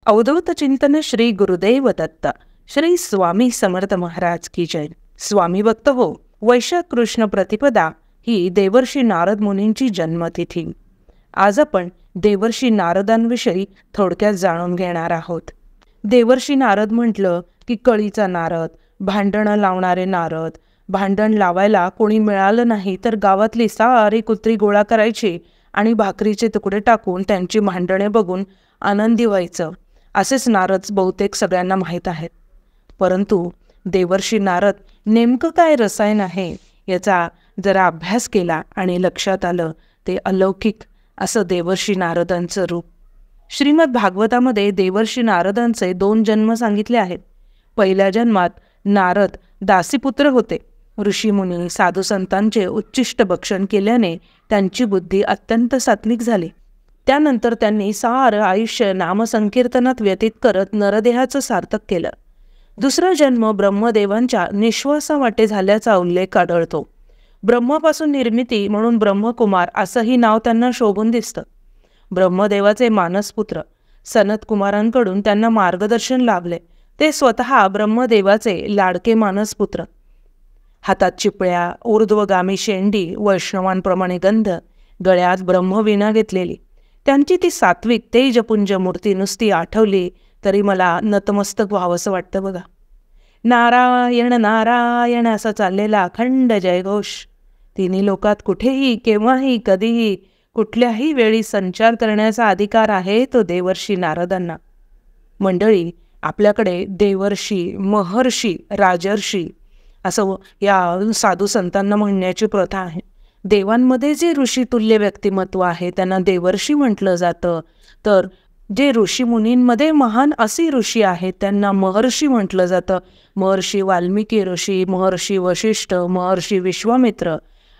अवधूत चिंतन श्री गुरुदेव दत्त. श्री स्वामी समर्थ महाराज की जय. स्वामी भक्त हो. वैशाख कृष्ण प्रतिपदा ही देवर्षी नारद मुनींची जन्मतिथी. आज आपण देवर्षी नारदांविषयी थोडक्यात जाणून घेणार आहोत. देवर्षी नारद म्हटलं की कळीचा नारद, भांडणं लावणारे नारद. भांडण लावायला कोणी मिळालं नाही तर गावातली सारी कुत्री गोळा करायची आणि भाकरीचे तुकडे टाकून त्यांची भांडणे बघून आनंदी व्हायचं. असेच नारद बहुतेक सगळ्यांना माहीत आहेत. परंतु देवर्षी नारद नेमकं काय रसायन आहे याचा जरा अभ्यास केला आणि लक्षात आलं ते अलौकिक असं देवर्षी नारदांचं रूप. श्रीमद भागवतामध्ये देवर्षी नारदांचे 2 जन्म सांगितले आहेत. पहिल्या जन्मात नारद दासीपुत्र होते. ऋषीमुनी साधू संतांचे उच्चिष्ट भक्षण केल्याने त्यांची बुद्धी अत्यंत सात्विक झाली. त्यानंतर त्यांनी सारं आयुष्य नामसंकीर्तनात व्यतीत करत नरदेहाचं सार्थक केलं. दुसरा जन्म ब्रह्मदेवांच्या निश्वासावाटे झाल्याचा उल्लेख आढळतो. ब्रह्मापासून निर्मिती म्हणून ब्रह्मकुमार असंही नाव त्यांना शोभून दिसतं. ब्रह्मदेवाचे मानसपुत्र सनत कुमारांकडून त्यांना मार्गदर्शन लाभले. ते स्वतः ब्रह्मदेवाचे लाडके मानसपुत्र. हातात चिपळ्या, ऊर्ध्वगामी शेंडी, वैष्णवांप्रमाणे गंध, गळ्यात ब्रह्मवीणा घेतलेली त्यांची ती सात्विक तेजपुंज मूर्ती नुसती आठवली तरी मला नतमस्तक व्हावंसं वाटतं बघा. नारायण नारायण असा चाललेला अखंड जयघोष. तिन्ही लोकात कुठेही केव्हाही कधीही कुठल्याही वेळी संचार करण्याचा अधिकार आहे तो देवर्षी नारदांना. मंडळी, आपल्याकडे देवर्षी, महर्षी, राजर्षी असं या साधू संतांना म्हणण्याची प्रथा आहे. देवांमध्ये जे ऋषितुल्य व्यक्तिमत्व आहे त्यांना देवर्षी म्हटलं जातं, तर जे ऋषीमुनींमध्ये महान असे ऋषी आहेत त्यांना महर्षी म्हटलं जातं. महर्षी वाल्मिकी ऋषी, महर्षी वशिष्ठ, महर्षी विश्वामित्र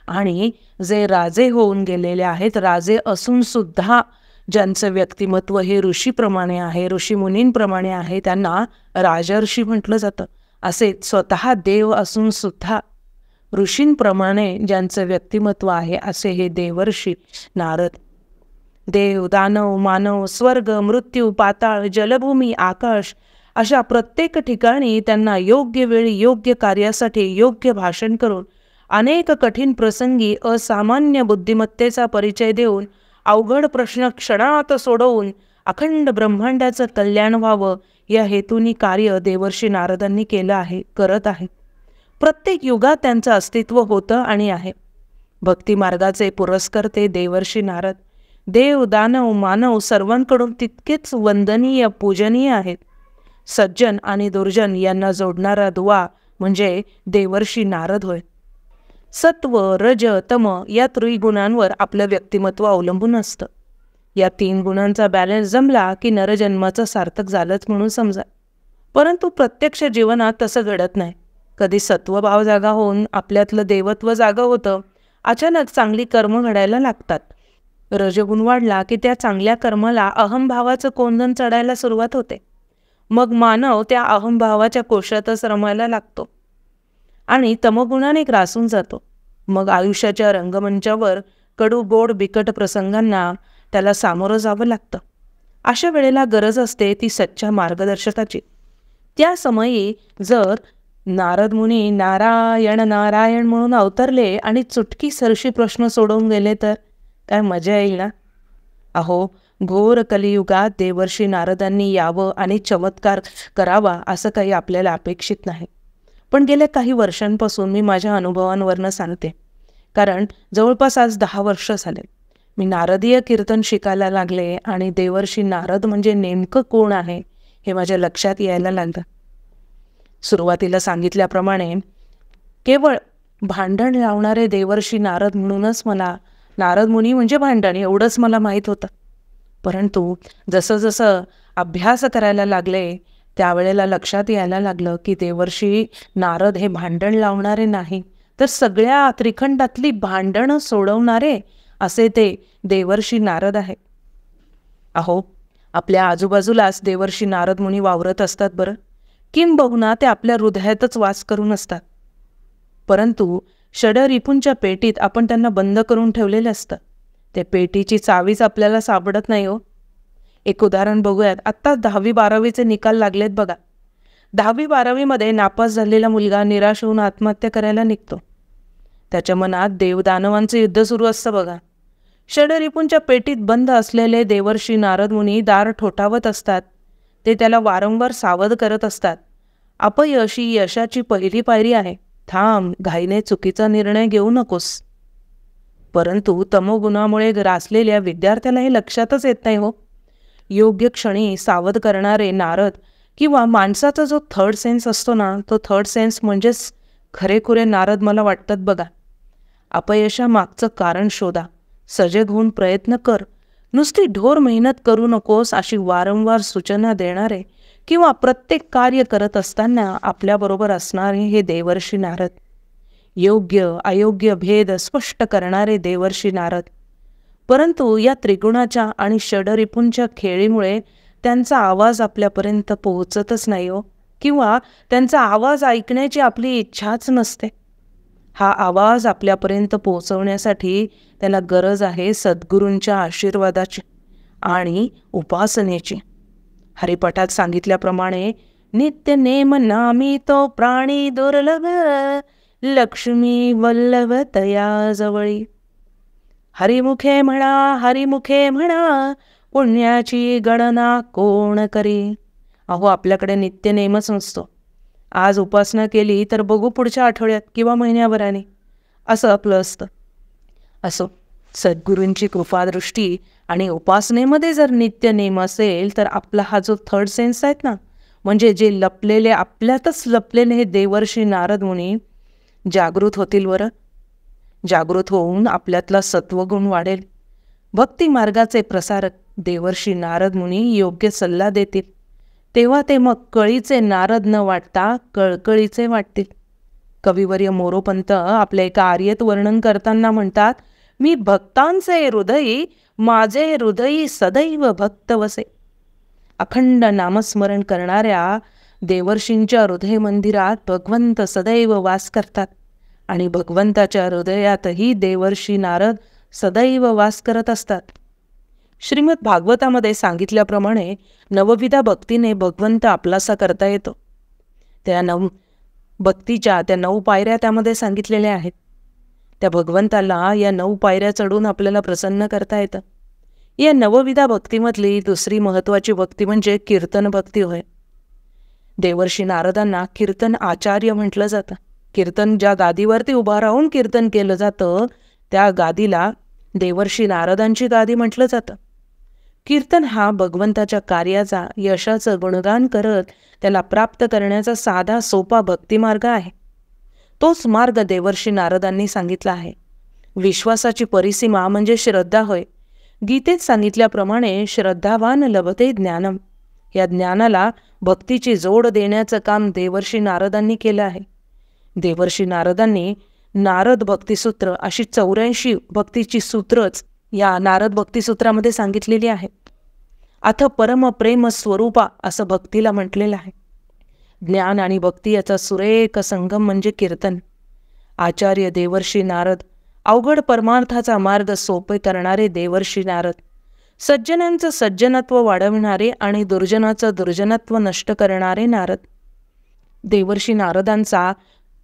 आणि जे राजे होऊन गेलेले आहेत, राजे असून सुद्धा ज्यांचं व्यक्तिमत्व हे ऋषीप्रमाणे आहे, ऋषीमुनींप्रमाणे आहे, त्यांना राजर्षी म्हटलं जातं. असे स्वतः देव असून सुद्धा ऋषींप्रमाणे ज्यांचं व्यक्तिमत्व आहे असे हे देवर्षी नारद. देव, दानव, मानव, स्वर्ग, मृत्यू, पाताळ, जलभूमी, आकाश अशा प्रत्येक ठिकाणी त्यांना योग्य वेळी योग्य कार्यासाठी योग्य भाषण करून अनेक कठीण प्रसंगी असामान्य बुद्धिमत्तेचा परिचय देऊन अवघड प्रश्न क्षणात सोडवून अखंड ब्रह्मांडाचं कल्याण व्हावं या हेतूनी कार्य देवर्षी नारदांनी केलं आहे, करत आहे. प्रत्येक युगात त्यांचं अस्तित्व होतं आणि आहे. भक्ती मार्गाचे पुरस्कर्ते देवर्षी नारद देव, दानव, मानव सर्वांकडून तितकेच वंदनीय, पूजनीय आहेत. सज्जन आणि दुर्जन यांना जोडणारा दुवा म्हणजे देवर्षी नारद होय. सत्व, रज, तम या त्रिगुणांवर आपलं व्यक्तिमत्व अवलंबून असतं. या 3 गुणांचा बॅलन्स जमला की नरजन्माचं सार्थक झालंच म्हणून समजा. परंतु प्रत्यक्ष जीवनात तसं घडत नाही. कधी सत्वभाव जागा होऊन आपल्यातलं देवत्व जागं होतं. अचानक चांगली कर्म घडायला लागतात. रजगुण वाढला की त्या चांगल्या कर्माला अहमभावाचं कोंदण चढायला सुरुवात होते. मग मानव त्या अहमभावाच्या कोशातच रमायला लागतो आणि तमगुणाने ग्रासून जातो. मग आयुष्याच्या रंगमंचावर कडू गोड बिकट प्रसंगांना त्याला सामोरं जावं लागतं. अशा वेळेला गरज असते ती सच्च्या मार्गदर्शकाची. त्या समयी जर नारद मुनी नारायण नारायण म्हणून अवतरले आणि चुटकी सरशी प्रश्न सोडवून गेले तर काय मजा येईल ना. अहो, घोर कलियुगात देवर्षी नारदांनी यावं आणि चमत्कार करावा असं काही आपल्याला अपेक्षित नाही. पण गेल्या काही वर्षांपासून मी माझ्या अनुभवांवरनं सांगते. कारण जवळपास आज 10 वर्ष झाले मी नारदीय कीर्तन शिकायला लागले आणि देवर्षी नारद म्हणजे नेमकं कोण आहे हे माझ्या लक्षात यायला लागलं. सुरुवातीला सांगितल्याप्रमाणे केवळ भांडण लावणारे देवर्षी नारद म्हणूनच मला नारद मुनी म्हणजे भांडण एवढंच मला माहीत होतं. परंतु जसं जसं अभ्यास करायला लागले त्यावेळेला लक्षात यायला लागलं की देवर्षी नारद हे भांडण लावणारे नाही तर सगळ्या त्रिखंडातली भांडणं सोडवणारे असे ते देवर्षी नारद आहे. अहो, आपल्या आजूबाजूलाच देवर्षी नारद मुनी वावरत असतात बरं. किंबहुना ते आपल्या हृदयातच वास करून असतात. परंतु षडरिपूंच्या पेटीत आपण त्यांना बंद करून ठेवलेले असतं. त्या पेटीची चावीच आपल्याला सापडत नाही हो. एक उदाहरण बघूयात. आत्ता 10वी-12वीचे निकाल लागलेत बघा. 10वी-12वीमध्ये नापास झालेला मुलगा निराश होऊन आत्महत्या करायला निघतो. त्याच्या मनात देवदानवांचं युद्ध सुरू असतं बघा. षडरिपूंच्या पेटीत बंद असलेले देवर्षी नारद मुनी दार ठोठावत असतात. ते त्याला वारंवार सावध करत असतात. अपयश ही यशाची पहिली पायरी आहे. थांब, घाईने चुकीचा निर्णय घेऊ नकोस. परंतु तमोगुणामुळे ग्रासलेल्या विद्यार्थ्याला हे लक्षातच येत नाही हो. योग्य क्षणी सावध करणारे नारद किंवा माणसाचा जो थर्ड सेन्स असतो ना, तो थर्ड सेन्स म्हणजेच खरेखुरे नारद मला वाटतात बघा. अपयशामागचं कारण शोधा, सजग होऊन प्रयत्न कर, नुसती ढोर मेहनत करू नकोस अशी वारंवार सूचना देणारे किंवा प्रत्येक कार्य करत असताना आपल्याबरोबर असणारे हे देवर्षी नारद. योग्य अयोग्य भेद स्पष्ट करणारे देवर्षी नारद. परंतु या त्रिगुणाच्या आणि षडरिपूंच्या खेळीमुळे त्यांचा आवाज आपल्यापर्यंत पोहोचतच नाही हो, किंवा त्यांचा आवाज ऐकण्याची आपली इच्छाच नसते. हा आवाज आपल्यापर्यंत पोहोचवण्यासाठी त्याला गरज आहे सद्गुरूंच्या आशीर्वादाची आणि उपासनेची. हरिपाठात सांगितल्याप्रमाणे नित्य नेम नामी तो प्राणी दुर्लभ, लक्ष्मी वल्लभ तया जवळी. हरिमुखे म्हणा, पुण्याची गणना कोण करी. अहो, आपल्याकडे नित्य नेमच नसतो. आज उपासना केली तर बघू पुढच्या आठवड्यात किंवा महिन्याभराने, असं आपलं असतं. असो, सद्गुरूंची कृपादृष्टी आणि उपासनेमध्ये जर नित्य नेम असेल तर आपला हा जो थर्ड सेन्स आहेत ना, म्हणजे जे लपलेले, आपल्यातच लपलेले हे देवर्षी नारद मुनी जागृत होतील बरं. जागृत होऊन आपल्यातला सत्वगुण वाढेल. भक्ती मार्गाचे प्रसारक देवर्षी नारद मुनी योग्य सल्ला देतील. तेव्हा ते मग कळीचे नारद न वाटता कळकळीचे वाटतील. कविवर्य मोरोपंत आपल्या एका आर्येत वर्णन करताना म्हणतात, मी भक्तांचे हृदयी, माझे हृदयी सदैव भक्त वसे. अखंड नामस्मरण करणाऱ्या देवर्षींच्या हृदय मंदिरात भगवंत सदैव वास करतात आणि भगवंताच्या हृदयातही देवर्षी नारद सदैव वास करत असतात. श्रीमद भागवतामध्ये सांगितल्याप्रमाणे नवविधा भक्तीने भगवंत आपलासा करता येतो. त्या भक्तीच्या त्या 9 पायऱ्या त्यामध्ये सांगितलेल्या आहेत. त्या भगवंताला या 9 पायऱ्या चढून आपल्याला प्रसन्न करता येतं. या नवविधा भक्तीमधली दुसरी महत्त्वाची भक्ती म्हणजे कीर्तन भक्ती होय. देवर्षी नारदांना कीर्तन आचार्य म्हटलं जातं. कीर्तन ज्या गादीवरती उभा राहून कीर्तन केलं जातं त्या गादीला देवर्षी नारदांची गादी म्हटलं जातं. कीर्तन हा भगवंताच्या कार्याचा, यशाचं गुणगान करत त्याला प्राप्त करण्याचा साधा सोपा भक्तिमार्ग आहे. तोच मार्ग देवर्षी नारदांनी सांगितला आहे. विश्वासाची परिसीमा म्हणजे श्रद्धा होय. गीतेत सांगितल्याप्रमाणे श्रद्धावान लभते ज्ञानम. या ज्ञानाला भक्तीची जोड देण्याचं काम देवर्षी नारदांनी केलं आहे. देवर्षी नारदांनी नारद भक्तिसूत्र अशी 84 भक्तीची सूत्रच या नारद भक्तिसूत्रामध्ये सांगितलेली आहे. अथ परम प्रेम स्वरूपा असं भक्तीला म्हटलेलं आहे. ज्ञान आणि भक्ती याचा सुरेख संगम म्हणजे कीर्तन. आचार्य देवर्षी नारद, अवघड परमार्थाचा मार्ग सोपे करणारे देवर्षी नारद, सज्जनांचं सज्जनत्व वाढविणारे आणि दुर्जनाचं दुर्जनत्व नष्ट करणारे नारद. देवर्षी नारदांचा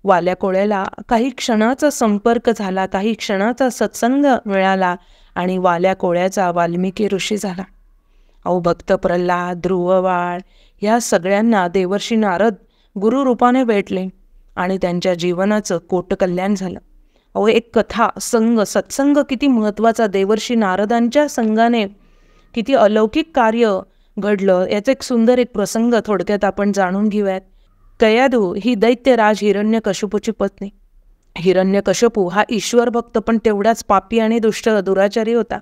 वाल्या कोळ्याला काही क्षणाचा संपर्क झाला, काही क्षणाचा सत्संग मिळाला आणि वाल्या कोळ्याचा वाल्मिकी ऋषी झाला. अहो, भक्त प्रल्हाद, ध्रुववाळ या सगळ्यांना देवर्षी नारद गुरुरूपाने भेटले आणि त्यांच्या जीवनाचं कोटकल्याण झालं. अहो, एक कथा, सत्संग किती महत्त्वाचा, देवर्षी नारदांच्या संघाने किती अलौकिक कार्य घडलं याचा एक सुंदर एक प्रसंग थोडक्यात आपण जाणून घेऊयात. कयाधू ही दैत्यराज हिरण्यकशिपूची पत्नी. हिरण्यकशिपू हा ईश्वर भक्त पण तेवढाच पापी आणि दुष्ट दुराचारी होता.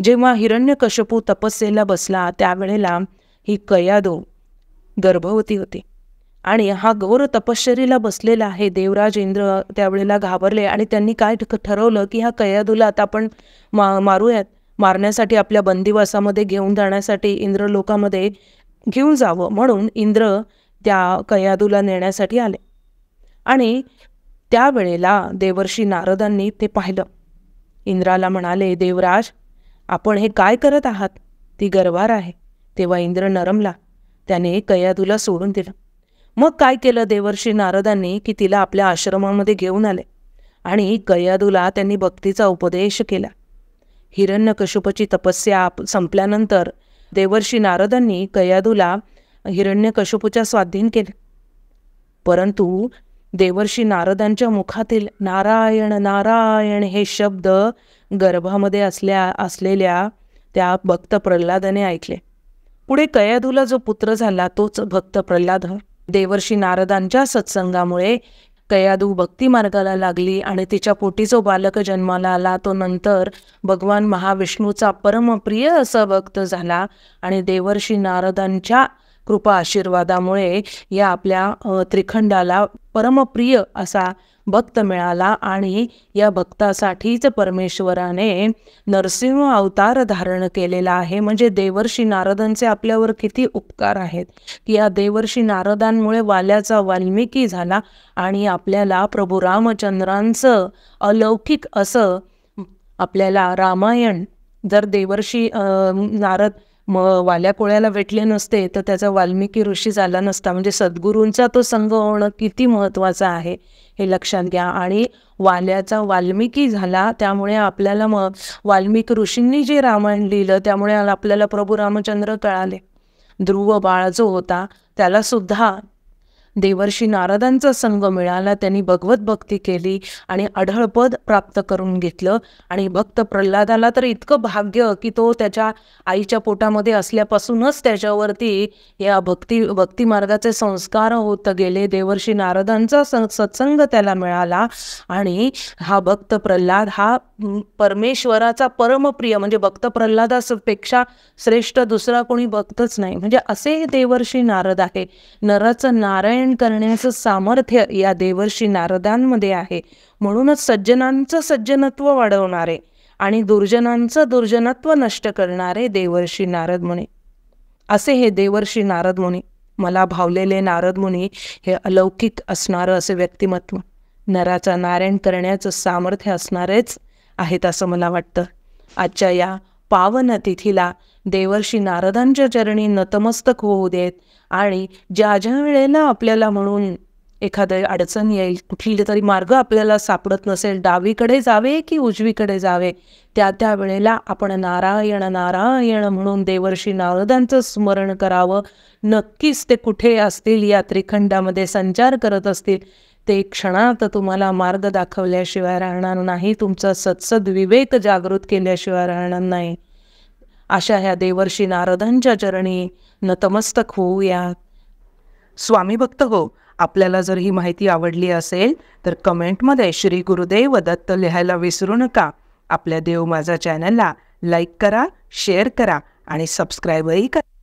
जेव्हा हिरण्यकशिपू तपस्येला बसला त्यावेळेला ही कयाधू गर्भवती होती आणि हा घोर तपश्चर्येला बसलेला आहे. देवराज इंद्र त्यावेळेला घाबरले आणि त्यांनी काय ठरवलं की ह्या कयाधूला आता आपण मारूयात. मारण्यासाठी आपल्या बंदिवासामध्ये घेऊन जाण्यासाठी इंद्रलोकामध्ये घेऊन जावं म्हणून इंद्र त्या कयाधूला नेण्यासाठी आले आणि त्यावेळेला देवर्षी नारदांनी ते पाहिलं. इंद्राला म्हणाले, देवराज, आपण हे काय करत आहात? ती गर्भार आहे. तेव्हा इंद्र नरमला. त्याने कयाधूला सोडून दिलं. मग काय केलं देवर्षी नारदांनी की तिला आपल्या आश्रमामध्ये घेऊन आले आणि कयाधूला त्यांनी भक्तीचा उपदेश केला. हिरण्यकशिपूची तपस्या संपल्यानंतर देवर्षी नारदांनी कयाधूला हिरण्यकशिपूच्या स्वाधीन केले. परंतु देवर्षी नारदांच्या मुखातील नारायण नारायण हे शब्द गर्भामध्ये असलेल्या त्या भक्त प्रल्हादाने ऐकले. पुढे कयाधूला जो पुत्र झाला तोच भक्त प्रल्हाद. देवर्षी नारदांच्या सत्संगामुळे कयाधू भक्ती मार्गाला लागली आणि तिच्या पोटी जो बालक जन्माला आला तो नंतर भगवान महाविष्णूचा परमप्रिय असा भक्त झाला आणि देवर्षी नारदांच्या कृपा आशीर्वादामुळे या आपल्या त्रिखंडाला परमप्रिय असा भक्त मिळाला आणि या भक्तासाठीच परमेश्वराने नरसिंह अवतार धारण केलेला आहे. म्हणजे देवर्षी नारदांचे आपल्यावर किती उपकार आहेत की या देवर्षी नारदांमुळे वाल्याचा वाल्मिकी झाला आणि आपल्याला प्रभू रामचंद्रांचं अलौकिक असं आपल्याला रामायण जर देवर्षी नारद वाल्या कोळ्याला भेटले नसते तर त्याचा वाल्मिकी ऋषी झाला नसता. म्हणजे सद्गुरूंचा तो संग होणं किती महत्त्वाचं आहे हे लक्षात घ्या. आणि वाल्याचा वाल्मिकी झाला त्यामुळे आपल्याला वाल्मिकी ऋषींनी जे रामायण लिहिलं त्यामुळे आपल्याला प्रभू रामचंद्र कळाले. ध्रुव बाळ जो होता त्याला सुद्धा देवर्षी नारदांचा संग मिळाला. त्यांनी भगवत भक्ती केली आणि अढळपद प्राप्त करून घेतलं. आणि भक्त प्रल्हादाला तर इतकं भाग्य की तो त्याच्या आईच्या पोटामध्ये असल्यापासूनच त्याच्यावरती या भक्ती मार्गाचे संस्कार होत गेले. देवर्षी नारदांचा सत्संग त्याला मिळाला आणि हा भक्त प्रल्हाद हा परमेश्वराचा परमप्रिय म्हणजे भक्त प्रल्हादापेक्षा श्रेष्ठ दुसरा कोणी भक्तच नाही. म्हणजे असे देवर्षी नारद आहे. नराचं नारायण करण्याचं सामर्थ्य या देवर्षी नारदांमध्ये आहे. म्हणूनच सज्जनांचं सज्जनत्व वाढवणारे आणि दुर्जनांचं दुर्जनत्व नष्ट करणारे देवर्षी नारद मुनी. असे हे देवर्षी नारद मुनी, मला भावलेले नारद मुनी हे अलौकिक असणारं असे व्यक्तिमत्व, नराचा नारायण करण्याचं सामर्थ्य असणारेच आहेत असं मला वाटतं. आजच्या या पावन तिथीला देवर्षी नारदांच्या चरणी नतमस्तक होऊ देत आणि ज्या वेळेला आपल्याला म्हणून एखादी अडचण येईल, कुठली तरी मार्ग आपल्याला सापडत नसेल, डावीकडे जावे की उजवीकडे जावे, त्या वेळेला आपण नारायण नारायण म्हणून देवर्षी नारदांचं स्मरण करावं. नक्कीच ते कुठे असतील या त्रिखंडामध्ये संचार करत असतील ते क्षणात तुम्हाला मार्ग दाखवल्याशिवाय राहणार नाही, तुमचा सत्सद विवेक जागृत केल्याशिवाय राहणार नाही. अशा ह्या देवर्षी नारदांच्या चरणी नतमस्तक होऊया. स्वामी भक्त हो, आपल्याला जर ही माहिती आवडली असेल तर कमेंटमध्ये श्री गुरुदेव दत्त लिहायला विसरू नका. आपल्या देव माझा चॅनलला लाईक करा, शेअर करा आणि सबस्क्राईबही करा.